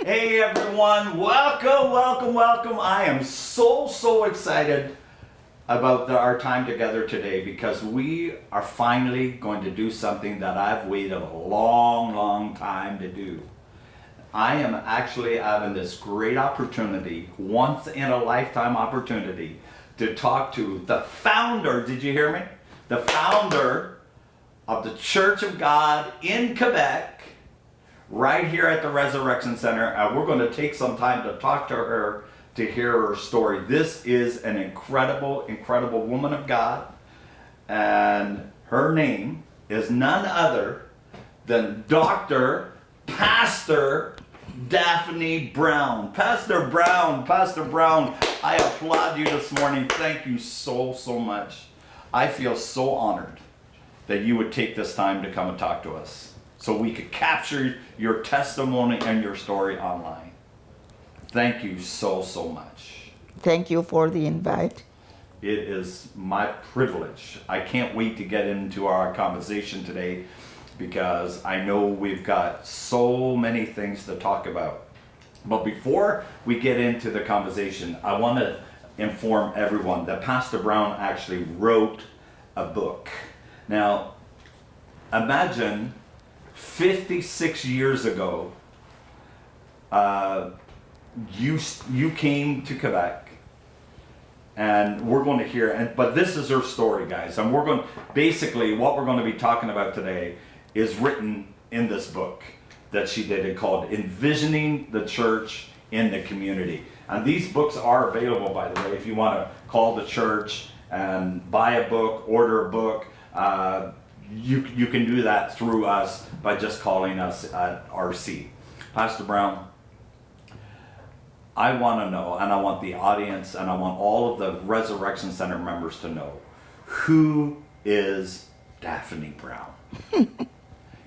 Hey everyone, welcome. I am so excited about our time together today because we are finally going to do something that I've waited a long time to do. I am actually having this great opportunity, once in a lifetime opportunity, to talk to the founder, did you hear me? The founder of the Church of God in Quebec, right here at the Resurrection Center, and we're going to take some time to talk to her, to hear her story. This is an incredible woman of God, and her name is none other than Pastor Daphnee Brown. Pastor Brown, I applaud you this morning. Thank you so much. I feel so honored that you would take this time to come and talk to us, so we could capture your testimony and your story online. Thank you so much. Thank you for the invite. It is my privilege. I can't wait to get into our conversation today because I know we've got so many things to talk about. But before we get into the conversation, I want to inform everyone that Pastor Brown actually wrote a book. Now, imagine 56 years ago, you came to Quebec, and we're going to hear. But this is her story, guys, and we're going. Basically, what we're going to be talking about today is written in this book that she did. It called "Envisioning the Church in the Community," and these books are available, by the way, if you want to call the church and buy a book, order a book. You can do that through us by just calling us at RC. Pastor Brown, I want to know, and I want the audience, and I want all of the Resurrection Center members to know, who is Daphnee Brown?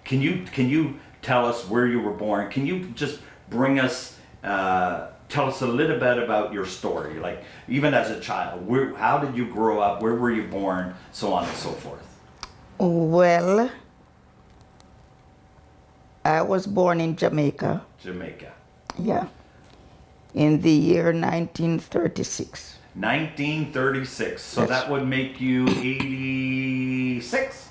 Can you tell us where you were born? Can you just bring us, tell us a little bit about your story, like even as a child? How did you grow up? Where were you born? So on and so forth. Well, I was born in Jamaica. Jamaica. Yeah. In the year 1936. 1936. So Yes. that would make you 86?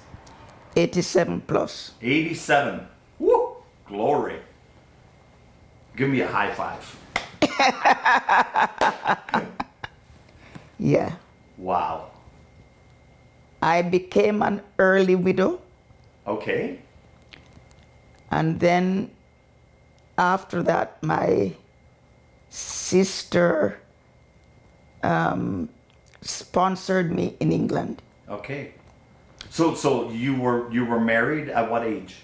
87 plus. 87. Woo! Glory. Give me a high five. Yeah. Wow. I became an early widow, Okay. and then after that, my sister sponsored me in England. Okay. So you were married at what age?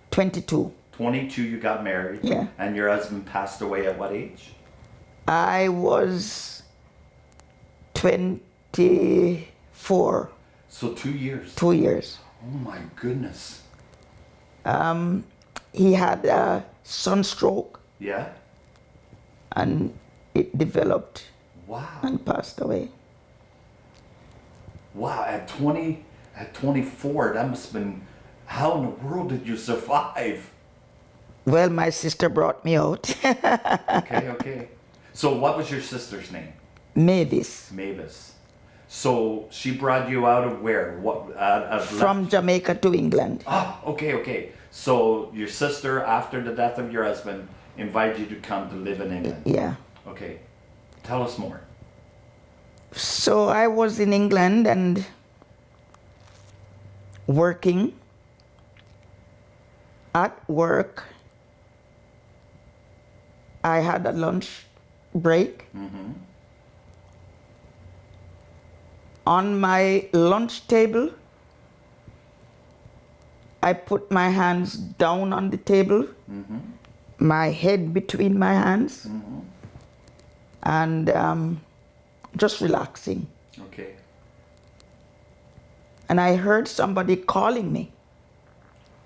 22. 22 you got married. Yeah. And your husband passed away at what age? I was 24. So 2 years. 2 years. Oh my goodness. He had a sunstroke, Yeah. and it developed Wow. and passed away. Wow, at 24, that must have been, how in the world did you survive? Well, my sister brought me out. Okay. So what was your sister's name? Mavis. Mavis. So she brought you out of where? From Jamaica to England. Oh, okay. So your sister, after the death of your husband, invited you to come to live in England. Yeah. Okay. Tell us more. So I was in England and working. At work, I had a lunch break. Mm-hmm. On my lunch table, I put my hands down on the table, Mm-hmm. my head between my hands, Mm-hmm. and just relaxing. Okay. And I heard somebody calling me.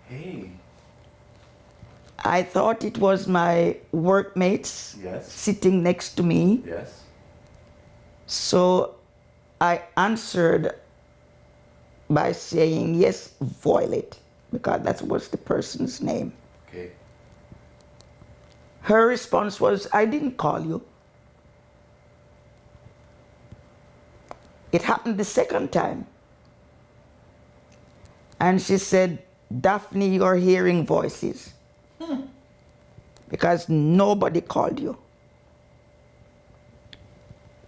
Hey. I thought it was my workmates Yes. sitting next to me. Yes. So I answered by saying, yes, Violet, because that was the person's name. Okay. Her response was, I didn't call you. It happened the second time. And she said, Daphnee, you're hearing voices. Because nobody called you.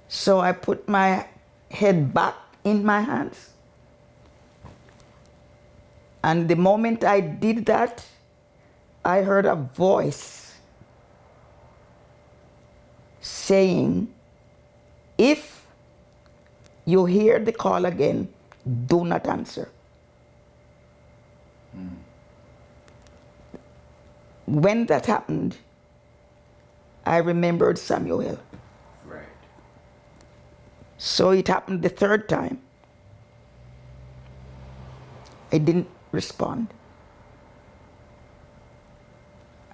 So I put my head back in my hands. And the moment I did that, I heard a voice saying, if you hear the call again, do not answer. When that happened, I remembered Samuel. Right. So it happened the third time. I didn't respond.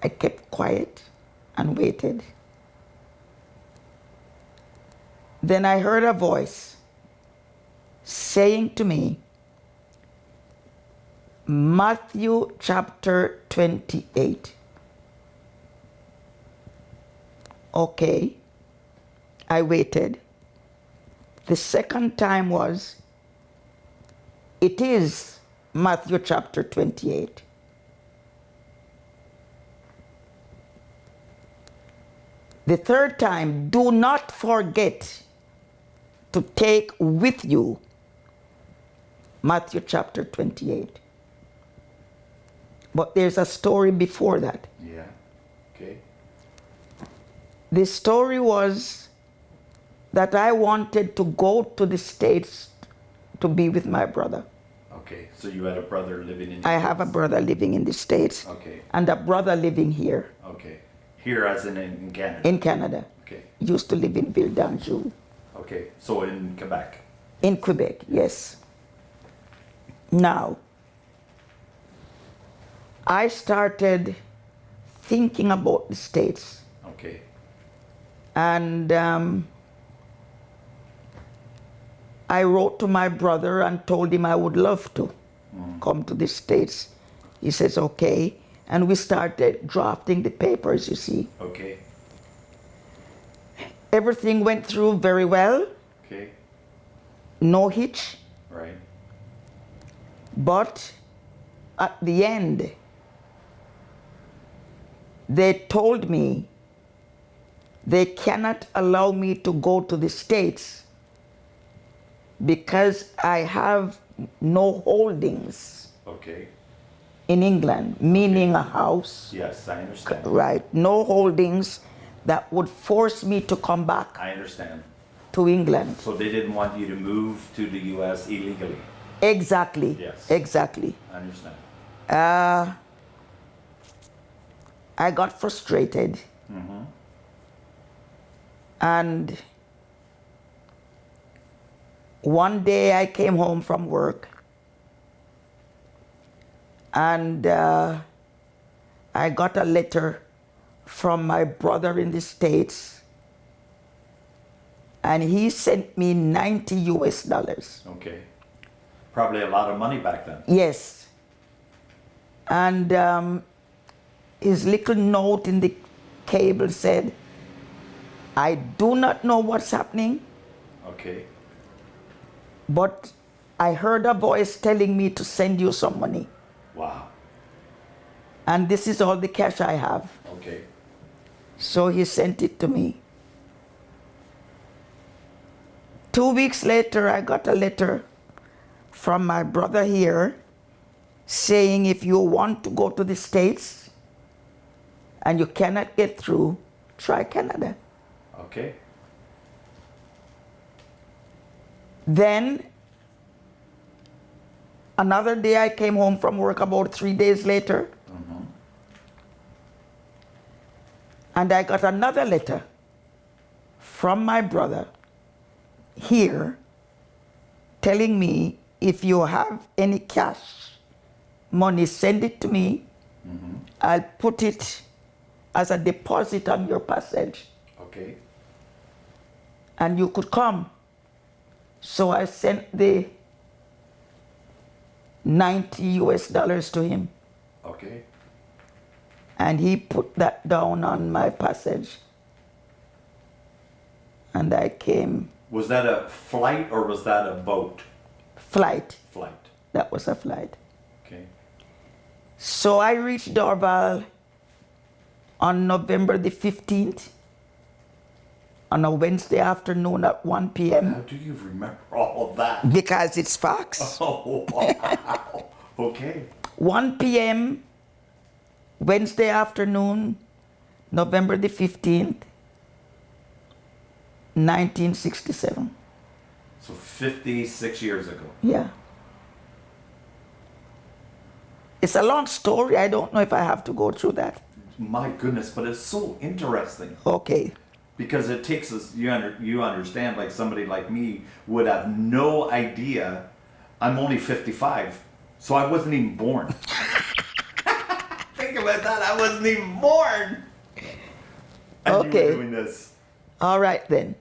I kept quiet and waited. Then I heard a voice saying to me, Matthew chapter 28. Okay, I waited. The second time was, it is Matthew chapter 28. The third time, do not forget to take with you Matthew chapter 28. But there's a story before that. Yeah. Okay. The story was that I wanted to go to the States to be with my brother. Okay. So you had a brother living in the I have a States. brother living in the States. Okay. And a brother living here Okay. Here as in Canada. in Canada. Okay. Used to live in Ville d'Anjou. Okay. So in Quebec. In Quebec, yes. Now, I started thinking about the States. Okay. And I wrote to my brother and told him I would love to come to the States. He says, okay. And we started drafting the papers, you see. Okay. Everything went through very well. Okay. No hitch. Right. But at the end, they told me they cannot allow me to go to the States because I have no holdings Okay. in England, meaning a house, Yes, I understand. right? No holdings that would force me to come back I understand. to England. So they didn't want you to move to the U.S. illegally. Exactly. Yes. Exactly. I understand. I got frustrated. And one day I came home from work and I got a letter from my brother in the States and he sent me $90. Okay. Probably a lot of money back then. Yes. And his little note in the cable said, I do not know what's happening, Okay. but I heard a voice telling me to send you some money. Wow. And this is all the cash I have. Okay. So he sent it to me. 2 weeks later, I got a letter from my brother here saying if you want to go to the States and you cannot get through, try Canada. Okay. Then another day I came home from work about 3 days later. And I got another letter from my brother here telling me if you have any cash money, send it to me. I'll put it as a deposit on your passage Okay. and you could come. So I sent the $90 to him. Okay. And he put that down on my passage. And I came. Was that a flight or was that a boat? Flight. Flight. That was a flight. Okay. So I reached Dorval on November the 15th, on a Wednesday afternoon at 1 p.m. How do you remember all of that? Because it's facts. Oh, wow. Okay. 1 p.m. Wednesday afternoon, November the 15th, 1967. So 56 years ago. Yeah. It's a long story. I don't know if I have to go through that. My goodness, but it's so interesting. Okay. Because it takes us, you understand, like somebody like me would have no idea. I'm only 55, so I wasn't even born. Think about that, I wasn't even born. And Okay. you were doing this. All right then.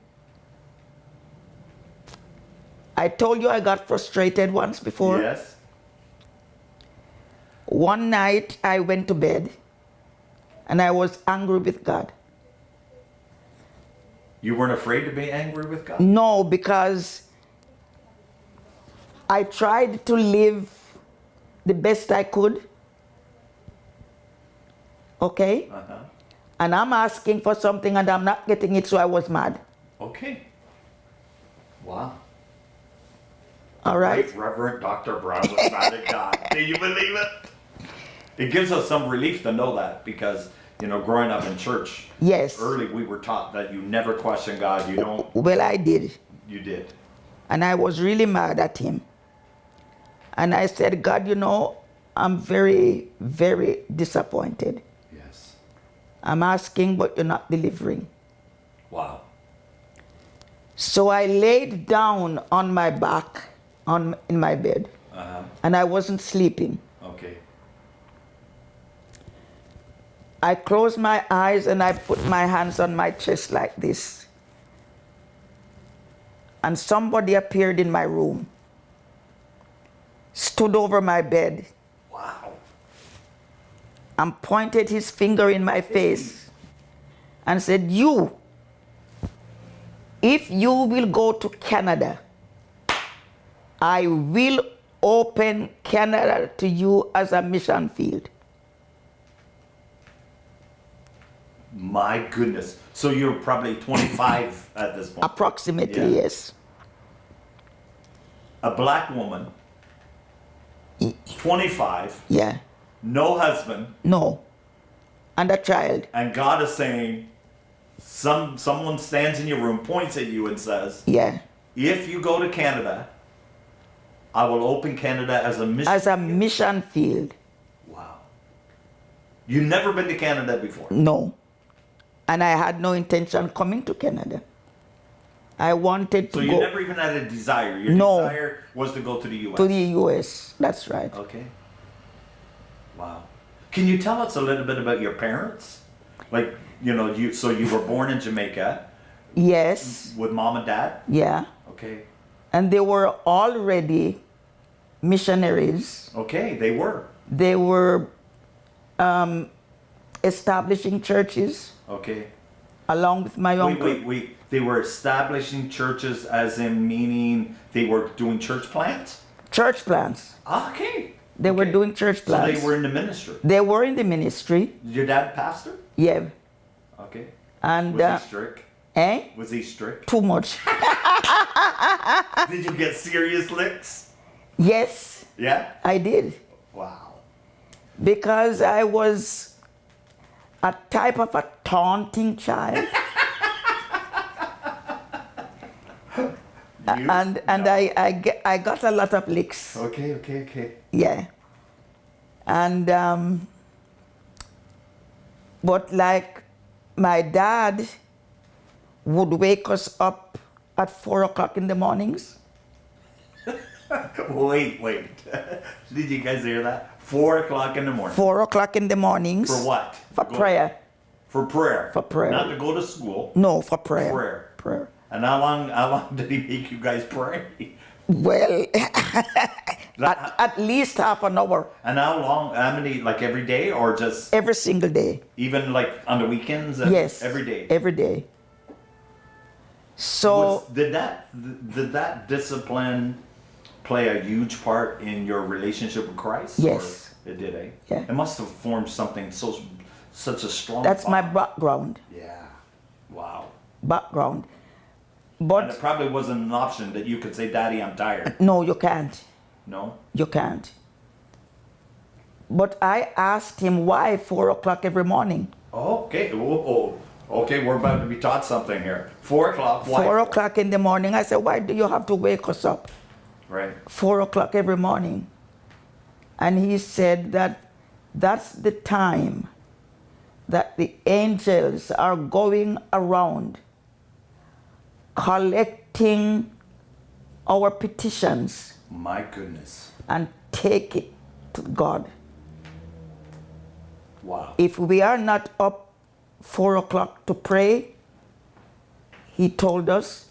I told you I got frustrated once before. Yes. One night I went to bed and I was angry with God. You weren't afraid to be angry with God? No, because I tried to live the best I could. Okay? Uh-huh. And I'm asking for something and I'm not getting it, so I was mad. Okay. Wow. All right? Reverend Dr. Brown was mad at God. Do you believe it? It gives us some relief to know that because, you know, growing up in church, Yes. early we were taught that you never question God. You don't. Well, I did. You did. And I was really mad at him. And I said, God, you know, I'm very, very disappointed. Yes. I'm asking, but you're not delivering. Wow. So I laid down on my back in my bed, Uh-huh. and I wasn't sleeping. Okay. I closed my eyes and I put my hands on my chest like this. And somebody appeared in my room, stood over my bed, Wow. and pointed his finger in my face and said, "You, if you will go to Canada, I will open Canada to you as a mission field." My goodness. So you're probably 25 at this point. Approximately, Yeah. yes. A black woman, 25, Yeah. no husband, No. And a child. and God is saying, someone stands in your room, points at you and says, Yeah. if you go to Canada, I will open Canada as a mission. As a mission field. Wow. You've never been to Canada before? No. And I had no intention coming to Canada. I wanted So to you go never even had a desire? Your No. desire was to go to the U.S.? to the US. That's right. Okay. Wow. Can you tell us a little bit about your parents? Like, you know, you were born in Jamaica Yes. with mom and dad? Yeah. Okay. And they were already missionaries. Okay, they were. They were establishing churches Okay. along with my uncle. Wait. They were establishing churches as in meaning they were doing church plants? Church plants. Okay. They were Okay. doing church So plants. they were in the ministry. They were in the ministry. Your dad pastor? Yeah. Okay. And Was he strict? Was he strict? too much. Did you get serious licks? Yes, Yeah? I did. Wow. Because I was a type of a taunting child. And I got a lot of licks. Okay. Yeah. And but like my dad would wake us up at 4 o'clock in the mornings. Wait. Did you guys hear that? 4 o'clock in the morning. 4 o'clock in the mornings. For what? For prayer. For prayer. For prayer. Not to go to school. No, for prayer. Prayer. Prayer. And how long did he make you guys pray? Well, At least half an hour And how long? How many? Like every day, or just every single day. even like on the weekends? And Yes. every day. Every day. So Did that discipline play a huge part in your relationship with Christ? Yes. Or it did, eh? Yeah. It must have formed such a strong. that's my bond. background. Yeah. Wow. Background. And But it probably wasn't an option that you could say, "Daddy, I'm tired." no, you can't. No. You can't. But I asked him why 4 o'clock every morning. Okay. Okay. We're about to be taught something here. 4 o'clock. Why? 4 o'clock in the morning. I said, why do you have to wake us up? Right. 4 o'clock every morning. And he said that that's the time that the angels are going around collecting our petitions My goodness. and take it to God. Wow. If we are not up 4 o'clock to pray, he told us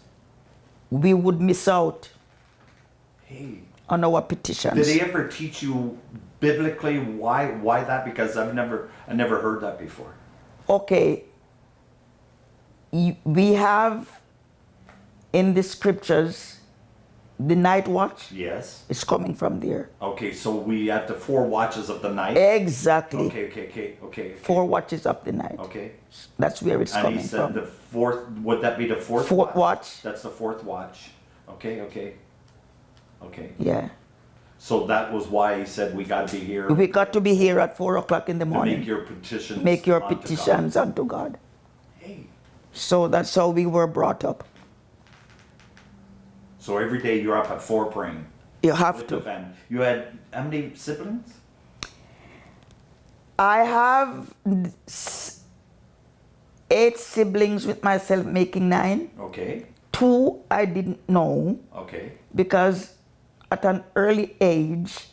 we would miss out Hey. on our petitions. Did he ever teach you biblically why that? Because I never heard that before. Okay, we have in the scriptures the night watch Yes. is coming from there. Okay, so we have the 4 watches of the night. Exactly. Okay. 4 watches of the night. Okay. That's where it's And coming he said from. the 4th. Would that be the 4th? Fourth watch. That's the 4th watch. Okay. Yeah. So that was why he said we got to be here. We got to be here at 4 o'clock in the to morning. make your petitions. Make your unto God. petitions unto God. Hey. So that's how we were brought up. So every day you're up at 4 praying. You have With the to. family. You had how many siblings? I have 8 siblings with myself, making 9. Okay. 2 I didn't know Okay. because at an early age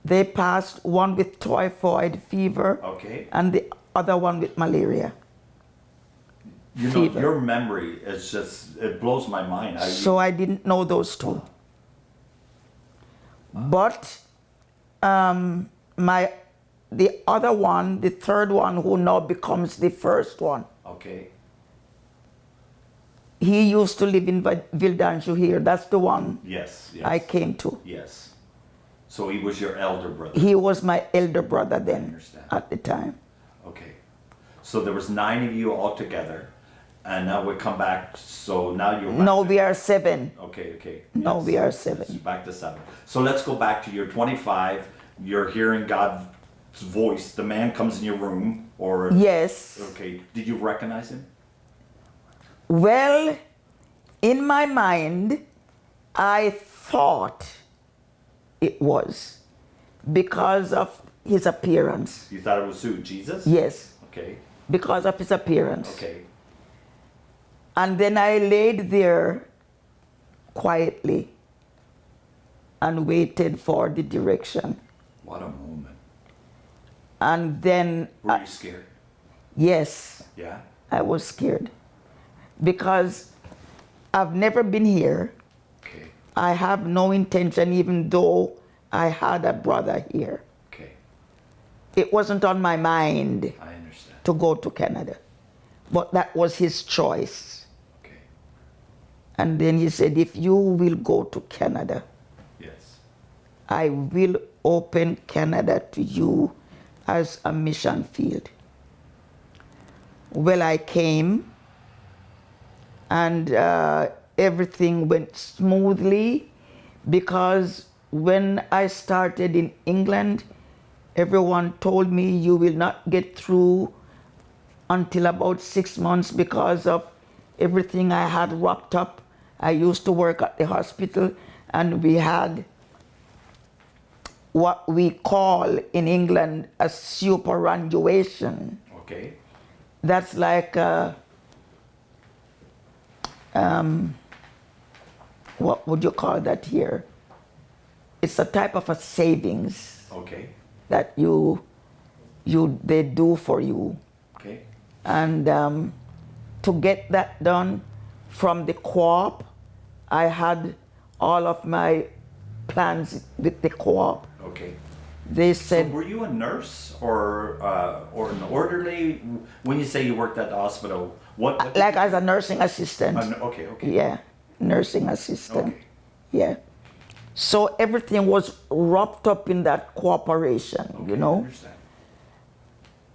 they passed, one with typhoid fever Okay. and the other one with malaria. You know, Fever. your memory is just, it blows my mind. So I didn't know those 2. But the other one, the third one, who now becomes the first one, Okay. he used to live in Vildanshu here. That's the one Yes. I came to. Yes. So he was your elder brother. He was my elder brother I then understand. at the time. Okay. So there was 9 of you all together, and now we come back. So now you're. No, we are 7. Okay. No, Yes. we are 7. Yes, back to 7. So let's go back to your 25. You're hearing God's voice. The man comes in your room, or Yes. Okay. Did you recognize him? Well, in my mind, I thought it was because of his appearance. You thought it was who? Jesus? Yes, Okay. because of his appearance. Okay. And then I laid there quietly and waited for the direction. What a moment. And then, Were you scared? yes, Yeah. I was scared because I've never been here. Okay. I have no intention, even though I had a brother here. Okay. It wasn't on my mind I understand. to go to Canada, but that was his choice. Okay. And then he said, if you will go to Canada, Yes. I will open Canada to you as a mission field. Well, I came and everything went smoothly because when I started in England, everyone told me you will not get through until about 6 months because of everything I had wrapped up. I used to work at the hospital and we had what we call in England a superannuation. Okay. That's like what would you call that here? It's a type of a savings Okay. that they do for you. Okay. And to get that done from the co-op, I had all of my plans with the co-op. Okay. They So said, were you a nurse or an orderly? When you say you worked at the hospital, what did like you- as a nursing assistant. okay, okay. Yeah, nursing assistant. Okay. Yeah. So everything was wrapped up in that cooperation, Okay, you I know. understand.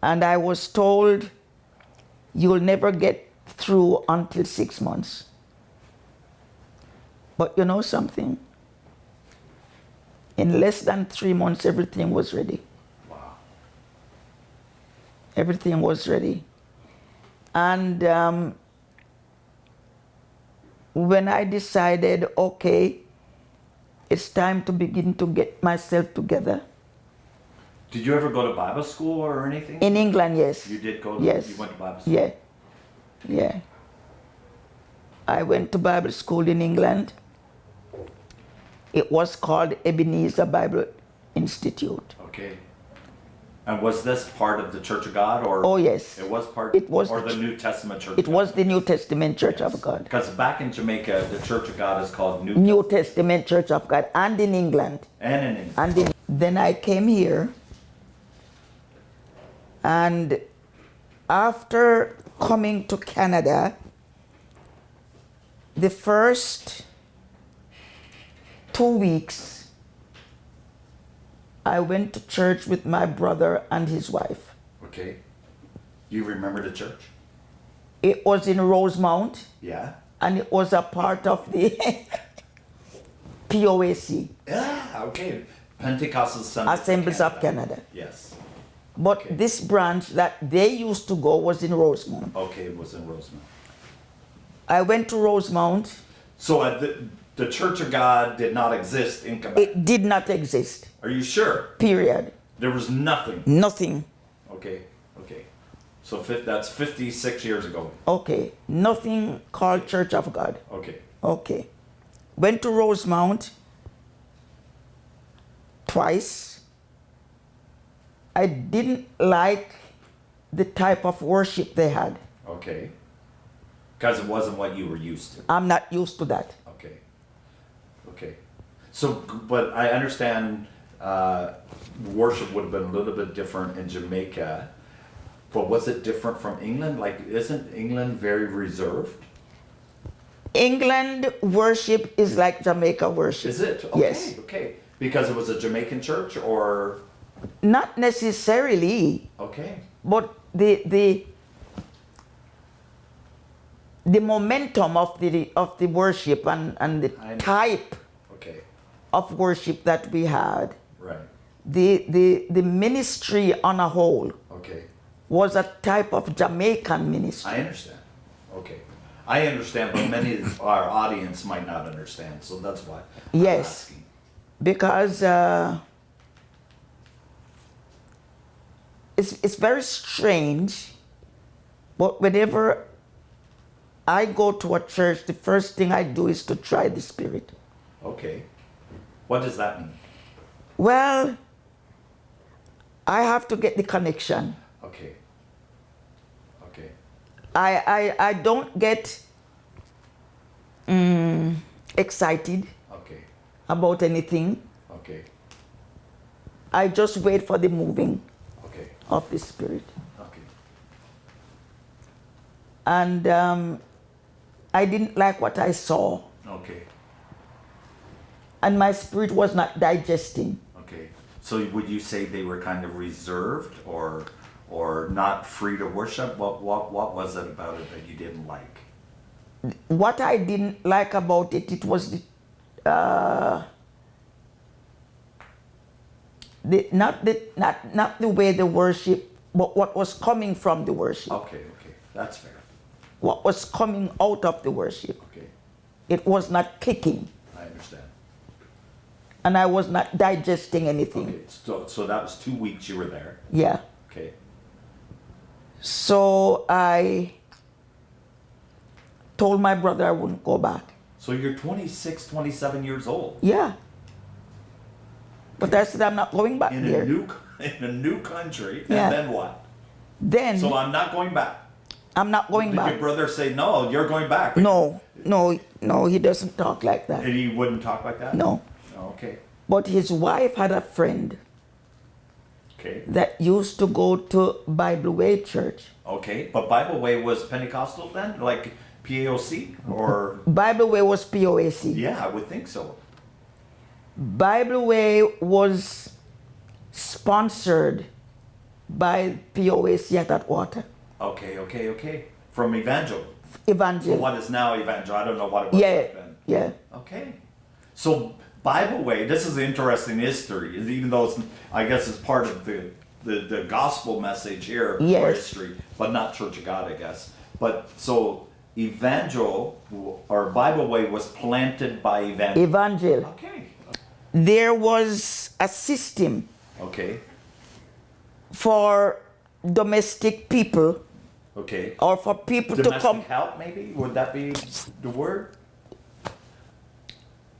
And I was told, you'll never get through until 6 months. But you know something? In less than 3 months, everything was ready. Wow. Everything was ready. And when I decided, okay, it's time to begin to get myself together. Did you ever go to Bible school or anything? In England, yes. You did go. Yes. You went to Bible school. Yeah. Yeah. I went to Bible school in England. It was called Ebenezer Bible Institute. Okay. And was this part of the Church of God, or? Oh, yes. It was part. It was or the the ch- New Testament Church. It was the New Testament Church of God. Because back in Jamaica, the Church of God is called New Testament Church of God, and in England. and in England. And then I came here, and after coming to Canada, the first 2 weeks, I went to church with my brother and his wife. Okay. You remember the church? It was in Rosemount, Yeah. and it was a part of the POAC, Yeah. Okay. Pentecostal Assemblies of Canada. Yes. But Okay. this branch that they used to go was in Rosemount. Okay, it was in Rosemount. I went to Rosemount. So the Church of God did not exist in Quebec. It did not exist, Are you sure? period. There was nothing. Nothing. Okay. Okay. So that's 56 years ago. Okay. Nothing called Church of God. Okay. Okay. Went to Rosemount twice. I didn't like the type of worship they had. Okay. Because it wasn't what you were used to. I'm not used to that. Okay. Okay. So, but I understand worship would have been a little bit different in Jamaica. But was it different from England? Like, isn't England very reserved? England worship is like Jamaica worship. Is it? Okay. Yes. Okay. Because it was a Jamaican church, or Not necessarily, okay. but the momentum of the worship and the I know. type Okay. of worship that we had, Right. the ministry on a whole Okay. was a type of Jamaican ministry. I understand. Okay. I understand, but many of our audience might not understand, so that's why I'm Yes. asking. Because it's very strange, but whenever I go to a church, the first thing I do is to try the Spirit. Okay. What does that mean? Well, I have to get the connection. Okay. Okay. I don't get excited Okay. about anything. Okay. I just wait for the moving Okay. of the Spirit. Okay. And I didn't like what I saw, Okay. and my spirit was not digesting. Okay. So would you say they were kind of reserved or not free to worship? What was it about it that you didn't like? What I didn't like about it, it was not the way the worship, but what was coming from the worship, Okay, okay. That's fair. what was coming out of the worship. Okay. It was not clicking, I understand. and I was not digesting anything. Okay. So that was 2 weeks you were there. Yeah. Okay. So I told my brother I wouldn't go back. So you're 26, 27 years old. Yeah. But I said I'm not going back In there. in a new country, and Yeah. then what? Then So I'm not going back. I'm not going Did your back. brother say no? You're going back. No, he doesn't talk like that. And he wouldn't talk like that. No. Oh, okay. But his wife had a friend Okay. that used to go to Bible Way Church. Okay. But Bible Way was Pentecostal then? Like PAOC? Or Bible Way was POAC. yeah, I would think so. Bible Way was sponsored by POAC at Atwater. Okay. From Evangel. Evangel. What is now Evangel? I don't know what it was Yeah, back then. yeah. Okay. So Bible Way, this is interesting history, even though it's, I guess it's part of the gospel message here, or Yes. history, but not Church of God, I guess. But so Evangel or Bible Way was planted by Evangel. Evangel. Okay. There was a system Okay. for domestic people Okay. or for people to Domestic come. help, maybe? Would that be the word?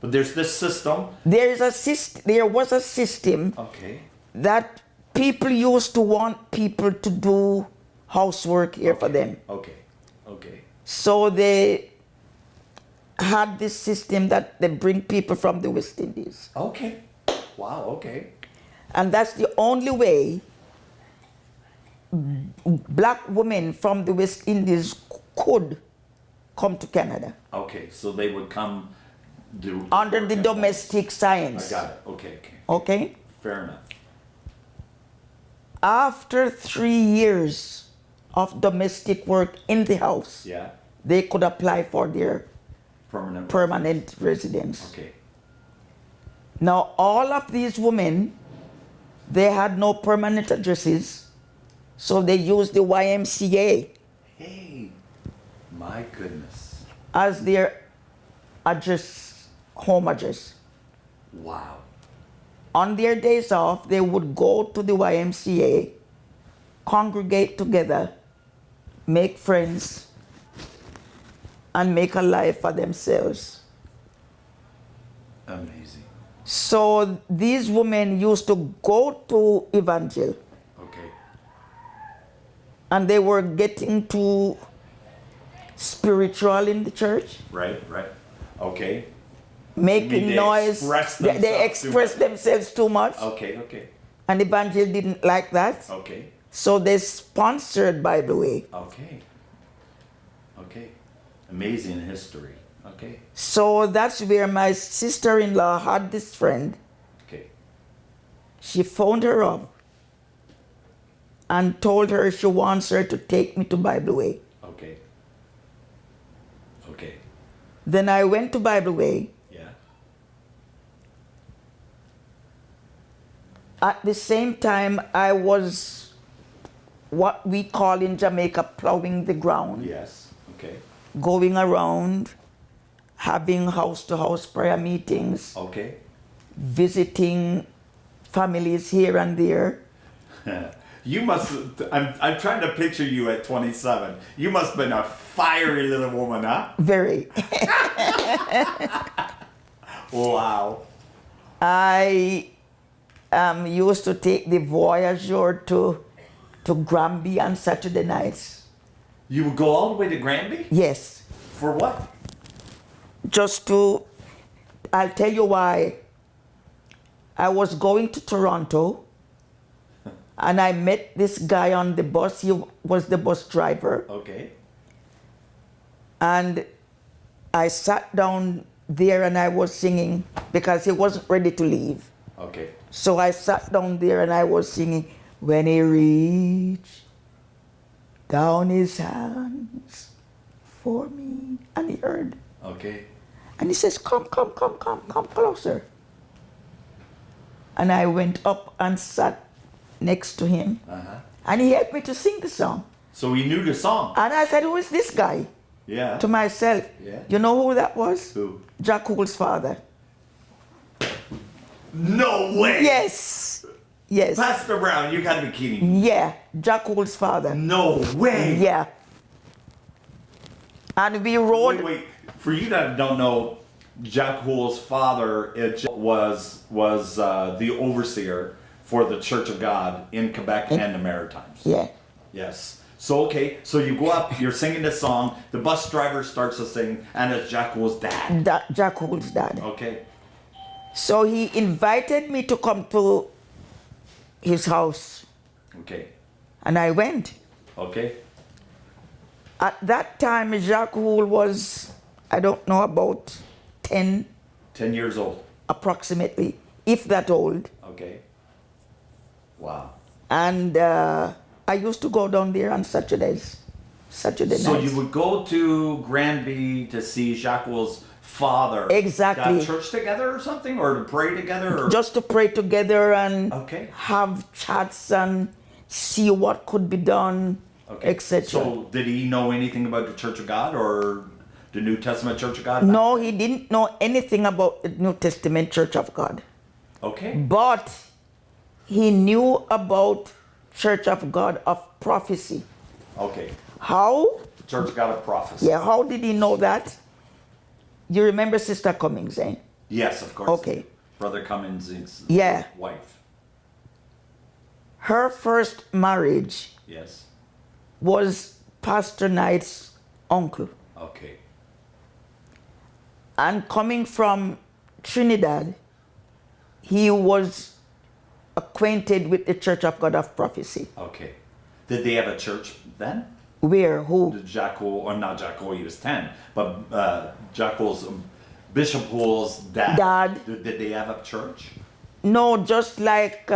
But there's this system. There was a system Okay. that people used to want people to do housework here for them. Okay. Okay. So they had this system that they bring people from the West Indies. Okay. Wow. Okay. And that's the only way black women from the West Indies could come to Canada Okay. So they would come do under work the and- domestic I science. got it. Okay. Okay. Okay? Fair enough. After 3 years of domestic work in the house, Yeah. they could apply for their Permanent. permanent residence. Okay. Now, all of these women, they had no permanent addresses, so they used the YMCA Hey. My goodness. as their address, home address. Wow. On their days off, they would go to the YMCA, congregate together, make friends, and make a life for themselves. Amazing. So these women used to go to Evangel, Okay. and they were getting too spiritual in the church, Right. Right. Okay. making they noise. express They themselves expressed too much. themselves too much, Okay. Okay. and Evangel didn't like that. Okay. So they sponsored Bible Way. Okay. Okay. Amazing history. Okay. So that's where my sister-in-law had this friend. Okay. She phoned her up and told her she wants her to take me to Bible Way. Okay. Okay. Then I went to Bible Way. Yeah. At the same time, I was what we call in Jamaica plowing the ground, Yes. Okay. going around, having house-to-house prayer meetings, Okay. visiting families here and there. You must. I'm trying to picture you at 27. You must have been a fiery little woman, huh? Very. Wow. I used to take the Voyager to Granby on Saturday nights. You would go all the way to Granby Yes, for what? just to, I'll tell you why. I was going to Toronto and I met this guy on the bus. He was the bus driver. Okay. And I sat down there and I was singing because he wasn't ready to leave. Okay. So I sat down there and I was singing, when he reached down his hands for me. And he heard. Okay. And he says, come closer. And I went up and sat next to him. Uh-huh. And he helped me to sing the song. So he knew the song. And I said, who is this guy? Yeah. To myself. Yeah. You know who that was? Who? Jack Hull's father. No way. Yes. Yes. Pastor Brown, you gotta be kidding me. Yeah. Jack Hull's father. No way. Yeah. And we rode. Wait. For you that don't know, Jack Hull's father was the overseer for the Church of God in Quebec and the Maritimes. Yeah. Yes. So okay, so you go up, you're singing this song, the bus driver starts to sing, and it's Jack Hull's dad. Jack Hull's dad. Okay. So he invited me to come to his house, Okay. and I went. Okay. At that time, Jacques Houle was, I don't know, about 10 10 years old. approximately, if that old. Okay. Wow. And I used to go down there on Saturday So nights. you would go to Granby to see Jacques Will's father. Exactly. Got church together or something, or to pray together, or Just to pray together and Okay. have chats and see what could be done, okay. etc. So did he know anything about the Church of God or the New Testament Church of God? No, he didn't know anything about the New Testament Church of God. Okay. But he knew about Church of God of prophecy. Okay. How? Church of God of Prophecy. Yeah, how did he know that? You remember Sister Cummings, eh? Yes, of course. Okay. Brother Cummins' Yeah. wife. Her first marriage Yes. was Pastor Knight's uncle. Okay. And coming from Trinidad, he was acquainted with the Church of God of Prophecy. Okay. Did they have a church then? Where? Who? Did Jacques Houle, or not Jacques Houle, he was 10, but Jacques Houle's, Bishop Houle's dad. Dad. Did they have a church? No, just like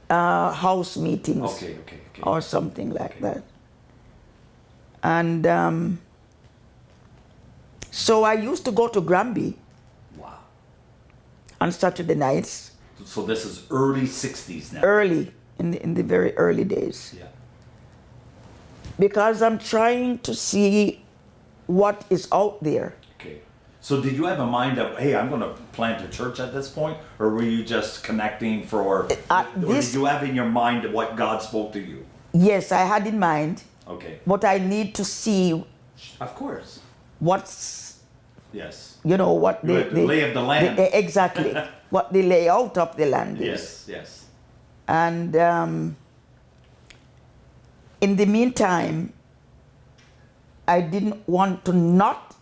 house meetings. Okay. Or something like Okay. that. And so I used to go to Granby Wow. on Saturday nights, So this is early 60s now. early, in the very early days. Yeah. Because I'm trying to see what is out there. Okay. So did you have a mind of, hey, I'm going to plant a church at this point? Or were you just connecting for, or did you have in your mind what God spoke to you? Yes, I had in mind, Okay. but I need to see Of course. what's, Yes. what You had the lay of the land. exactly, what the layout of the land is. Yes. And in the meantime, I didn't want to not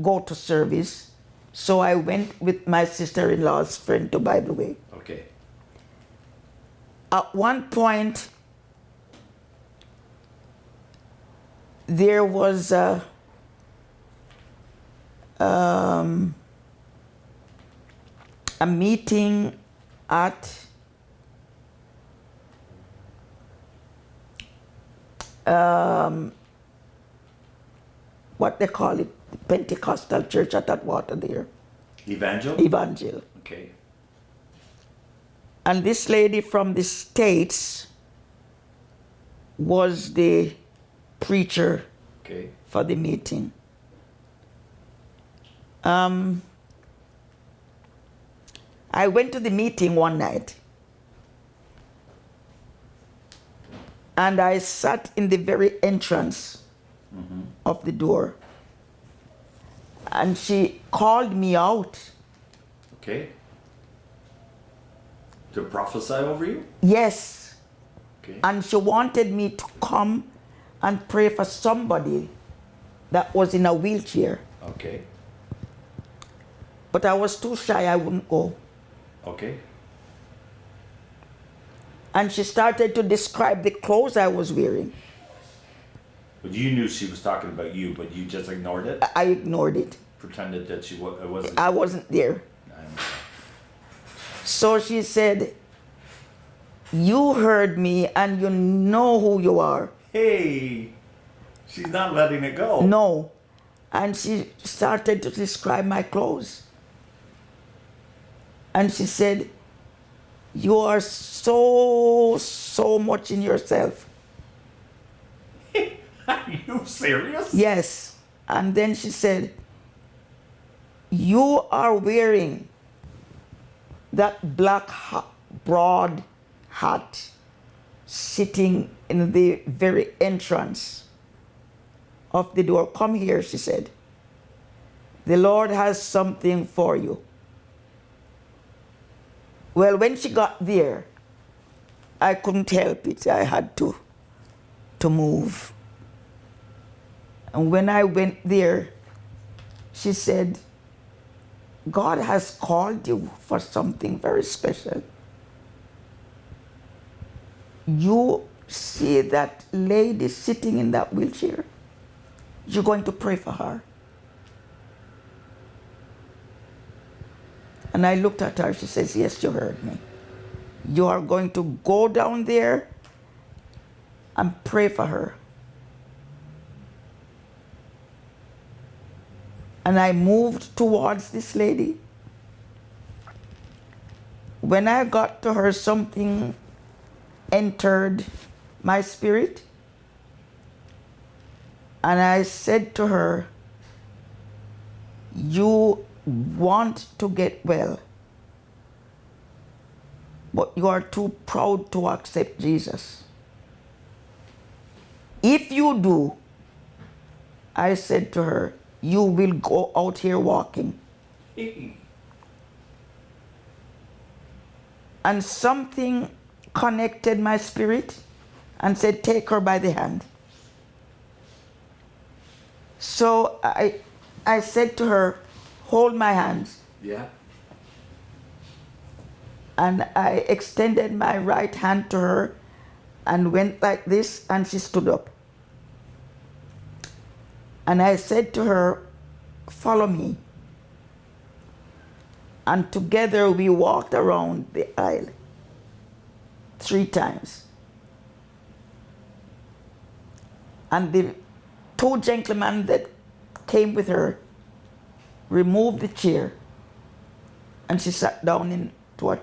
go to service, so I went with my sister-in-law's friend to Bible Way. Okay. At one point, there was a meeting at what they call it, the Pentecostal church at Atwater there, Evangel. Okay. And this lady from the States was the preacher Okay. for the meeting. I went to the meeting one night, and I sat in the very entrance of the door, and she called me out. Okay. To prophesy over you? Yes, Okay. and she wanted me to come and pray for somebody that was in a wheelchair. Okay. But I was too shy, I wouldn't go. Okay. And she started to describe the clothes I was wearing. But you knew she was talking about you, but you just ignored it? I ignored it. Pretended that she wasn't. I wasn't there. So she said, "You heard me and you know who you are." Hey, she's not letting it go. No. And she started to describe my clothes. And she said, "You are so much in yourself." Are you serious? Yes. And then she said, "You are wearing that black broad hat sitting in the very entrance of the door. Come here," she said. "The Lord has something for you." Well, when she got there, I couldn't help it. I had to move. And when I went there, she said, God has called you for something very special. You see that lady sitting in that wheelchair? You're going to pray for her. And I looked at her. She says, yes, you heard me. You are going to go down there and pray for her. And I moved towards this lady. When I got to her, something entered my spirit. And I said to her, you want to get well, but you are too proud to accept Jesus. If you do, I said to her, you will go out here walking. And something connected my spirit and said, take her by the hand. So I said to her, hold my hands. Yeah. And I extended my right hand to her and went like this, and she stood up. And I said to her, follow me. And together we walked around the aisle 3 times. And the 2 gentlemen that came with her removed the chair, and she sat down into a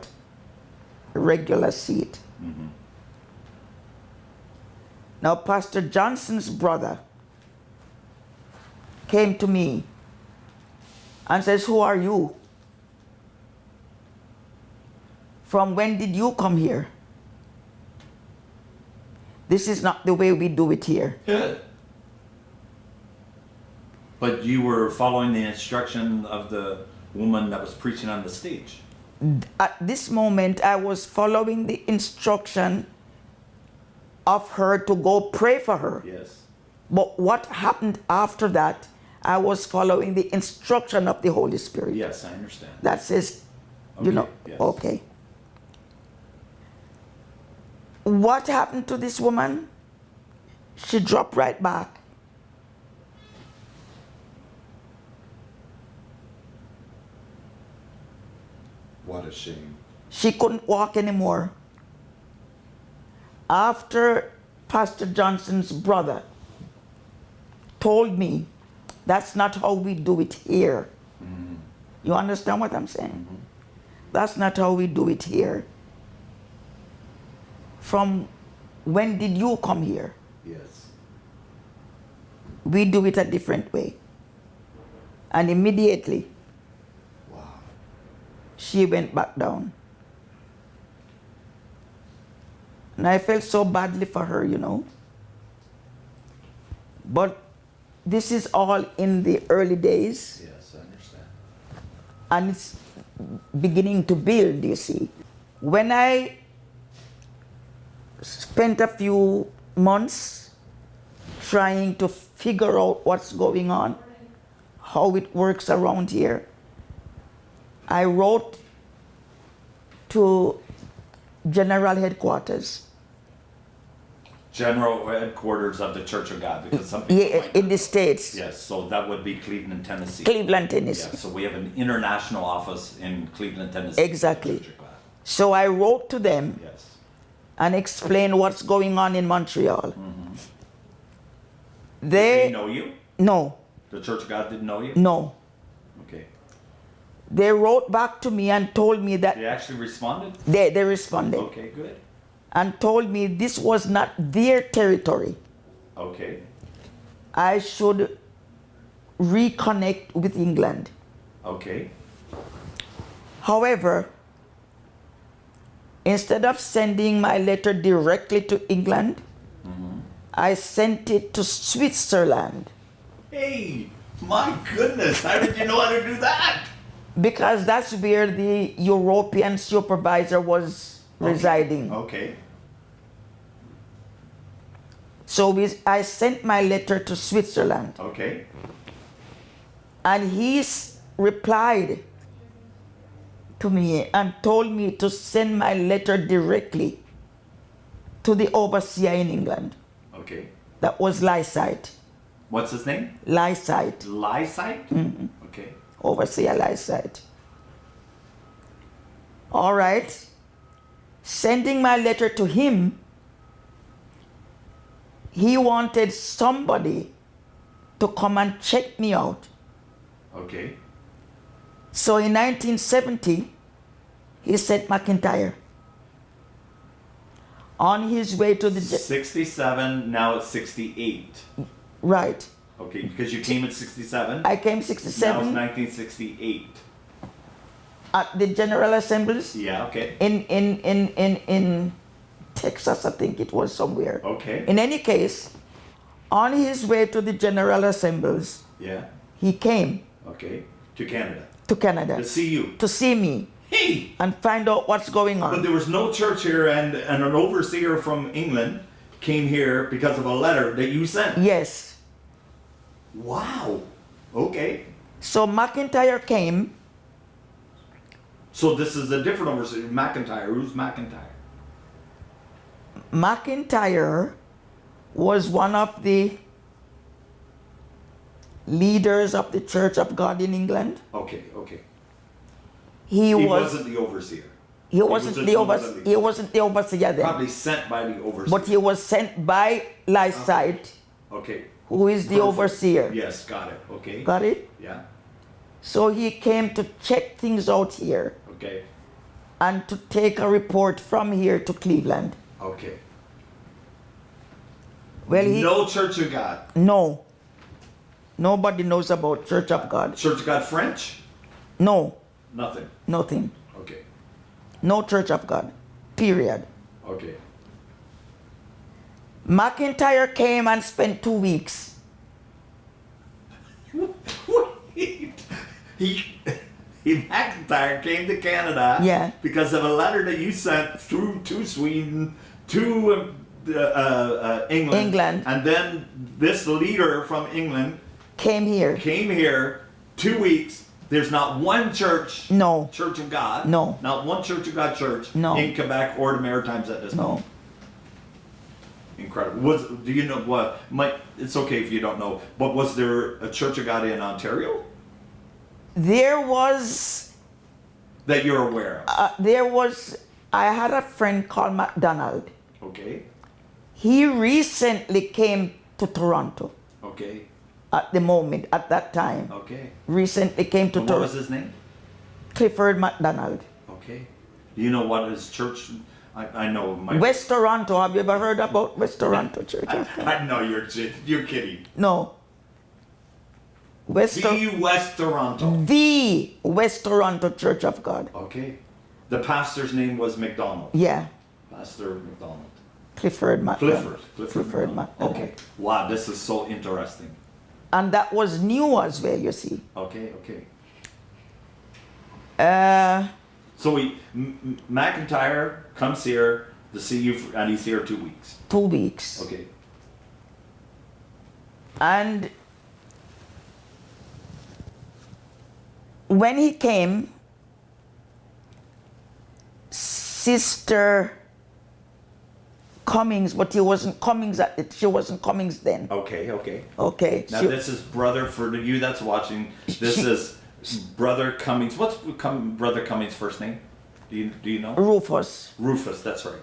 regular seat. Mm-hmm. Now, Pastor Johnson's brother came to me and says, who are you? From when did you come here? This is not the way we do it here. But you were following the instruction of the woman that was preaching on the stage. At this moment, I was following the instruction of her to go pray for her. Yes. But what happened after that, I was following the instruction of the Holy Spirit. Yes, I understand. That says, you Okay, know, yes. okay. What happened to this woman? She dropped right back. What a shame. She couldn't walk anymore. After Pastor Johnson's brother told me, that's not how we do it here. Mm-hmm. You understand what I'm saying? Mm-hmm. That's not how we do it here. From when did you come here? Yes. We do it a different way. And immediately, Wow. she went back down. And I felt so badly for her, you know. But this is all in the early days, Yes, I understand. and it's beginning to build, you see. When I spent a few months trying to figure out what's going on, how it works around here, I wrote to General Headquarters. General headquarters of the Church of God, because some people Yeah, might in not the know. States. Yes, so that would be Cleveland, Tennessee. Cleveland, Tennessee. Yeah, so we have an international office in Cleveland, Tennessee. Exactly. Church of God. So I wrote to them Yes. and explained what's going on in Montreal. Mm-hmm. They They know you? no, The Church of God didn't know you? no. Okay. They wrote back to me and told me that They actually responded? they responded Okay, good. and told me this was not their territory. Okay. I should reconnect with England. Okay. However, instead of sending my letter directly to England, I sent it to Switzerland Hey, my goodness, how did you know how to do that? because that's where the European supervisor was residing. Okay. So I sent my letter to Switzerland, Okay. and he replied to me and told me to send my letter directly to the overseer in England. Okay. That was Lysite. What's his name? Lysite. Lysite? Okay. Overseer Lysite. All right. Sending my letter to him, he wanted somebody to come and check me out. Okay. So in 1970, he sent McIntyre on his way to the... 67, now it's 68. Right. Okay, because you came in 67. I came Now 67 it's 1968. at the General Assemblies Yeah, okay. in Texas, I think it was somewhere. Okay. In any case, on his way to the General Assemblies, Yeah. he came Okay. To Canada. to Canada To see you. to see me Hey! and find out what's going But on. there was no church here, and an overseer from England came here because of a letter that you sent. Yes. Wow. Okay. So McIntyre came. So this is a different overseer. McIntyre. Who's McIntyre? McIntyre was one of the leaders of the Church of God in England. Okay, okay. He was wasn't the overseer. he wasn't just the one of he wasn't the overseer then, Probably sent by the overseer. but he was sent by Lysite, Okay. who is the Perfect. overseer. Yes, got it. Okay. Got it? Yeah. So he came to check things out here Okay. and to take a report from here to Cleveland. Okay. Well, No Church of God. no. Nobody knows about Church of God. Church of God French? No, Nothing. nothing. Okay. No Church of God. Period. Okay. McIntyre came and spent 2 weeks. he McIntyre came to Canada Yeah. because of a letter that you sent through to Sweden to England. England. And then this leader from England Came here. came here 2 weeks. There's not one church, No. Church of God. No. Not one Church of God church No. in Quebec or the Maritimes at this No. moment. Incredible. Do you know what? It's okay if you don't know, but was there a Church of God in Ontario There was that you're aware of? I had a friend called MacDonald. Okay. He recently came to Toronto Okay. at that time. Okay. Recently came to And what was Toronto. his name? Clifford MacDonald. Okay. You know what his church? I know my. West Toronto. Have you ever heard about West Toronto Church? I know you're kidding. No. The West Toronto. The West Toronto Church of God. Okay. The pastor's name was McDonald. Yeah. Pastor McDonald. Clifford MacDonald. Clifford MacDonald. Okay. Wow, this is so interesting. And that was new as well, you see. Okay, okay. Uh, So McIntyre comes here to see you, and he's here 2 weeks. 2 weeks. Okay. And when he came, Sister Cummings, but she wasn't Cummings then. Okay, okay. Okay. Now this is brother, for you that's watching, this is Brother Cummings. What's Brother Cummings' first name? Do you know? Rufus. Rufus, that's right.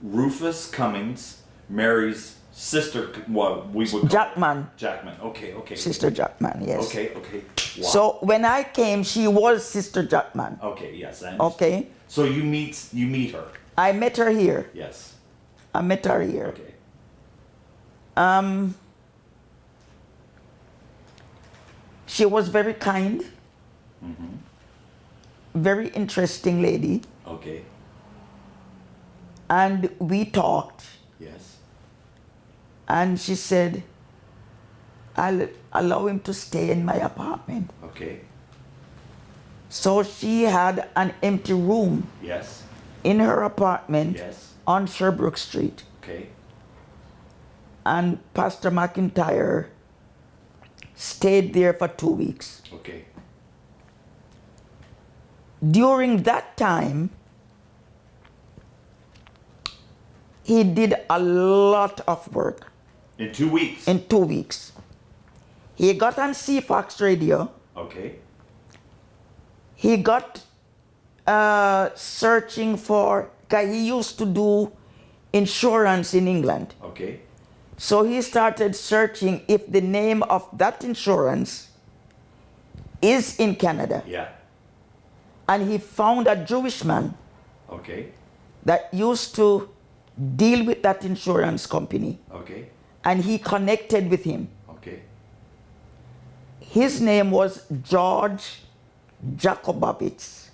Rufus Cummings marries sister, what we would call Jackman. Jackman. Okay, okay. Sister Jackman, yes. Okay, okay. Wow. So when I came, she was Sister Jackman. Okay, yes, I understand. Okay. So you meet her. I met her here. Yes. I met her here. Okay. She was very kind, very interesting lady, Okay. and we talked. Yes. And she said, I'll allow him to stay in my apartment. Okay. So she had an empty room Yes. in her apartment Yes. on Sherbrooke Street. Okay. And Pastor McIntyre stayed there for 2 weeks. Okay. During that time, he did a lot of work. In 2 weeks. In 2 weeks. He got on CFOX radio. Okay. He got searching for, because he used to do insurance in England. Okay. So he started searching if the name of that insurance is in Canada. Yeah. And he found a Jewish man Okay. that used to deal with that insurance company. Okay. And he connected with him. Okay. His name was George Jakobowicz.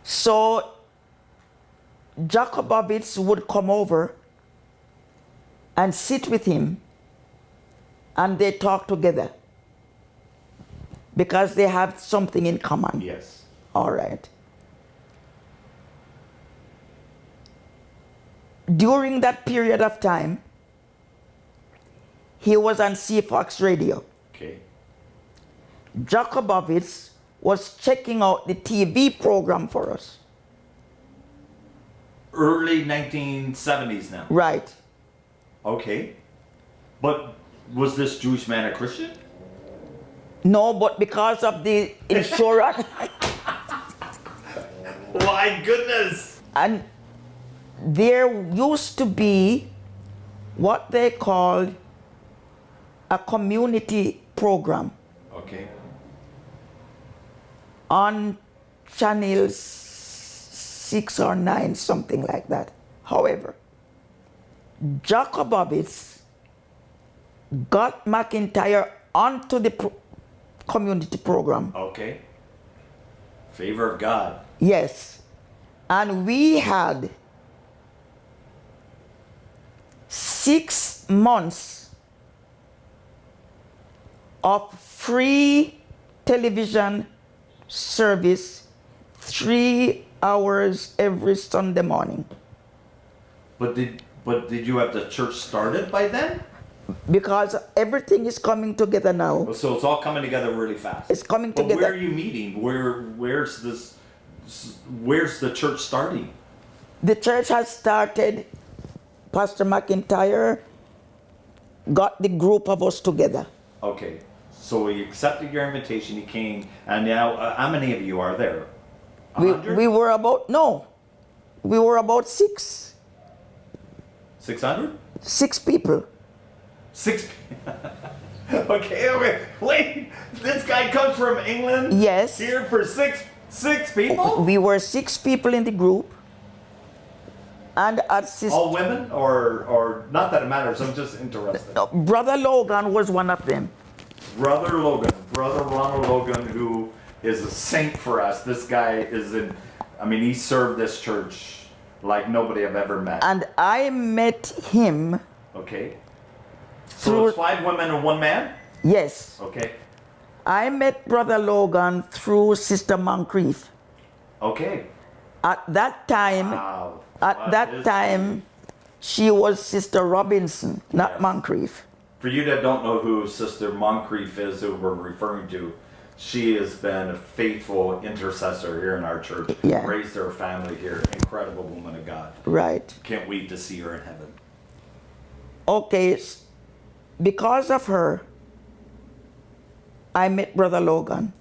So Jakobowicz would come over and sit with him, and they talk together because they have something in common. Yes. All right. During that period of time, he was on CFOX radio. Okay. Jakobowicz was checking out the TV program for us. Early 1970s now. Right. Okay. But was this Jewish man a Christian? No, but because of the insurance, My goodness. and there used to be what they called a community program Okay. on channels 6 or 9, something like that. However, Jakobowicz got McIntyre onto the community program. Okay. Favor of God. Yes. And we had 6 months of free television service, 3 hours every Sunday morning. But did you have the church started by then? Because everything is coming together now. So it's all coming together really fast. It's coming But where together. are you meeting? Where's this? Where's the church starting? The church has started. Pastor McIntyre got the group of us together. Okay. So he accepted your invitation. He came, and now how many of you are there? We were about, no, we were about 6. 600? 6 people. 6. Okay. Wait. This guy comes from England. Yes. Here for six people. We were 6 people in the group. And at All women, or not that it matters. I'm just interested. Brother Logan was one of them. Brother Ronald Logan, who is a saint for us. This guy is he served this church like nobody I've ever met. And I met him Okay. So through, it's 5 women and 1 man? yes, Okay. I met Brother Logan through Sister Moncrief. Okay. At that time, Wow. she was Sister Robinson, not Yes. Moncrief. For you that don't know who Sister Moncrief is, who we're referring to, she has been a faithful intercessor here in our church. Yeah. Raised her family here. Incredible woman of God. Right. Can't wait to see her in heaven. Okay, because of her, I met Brother Logan.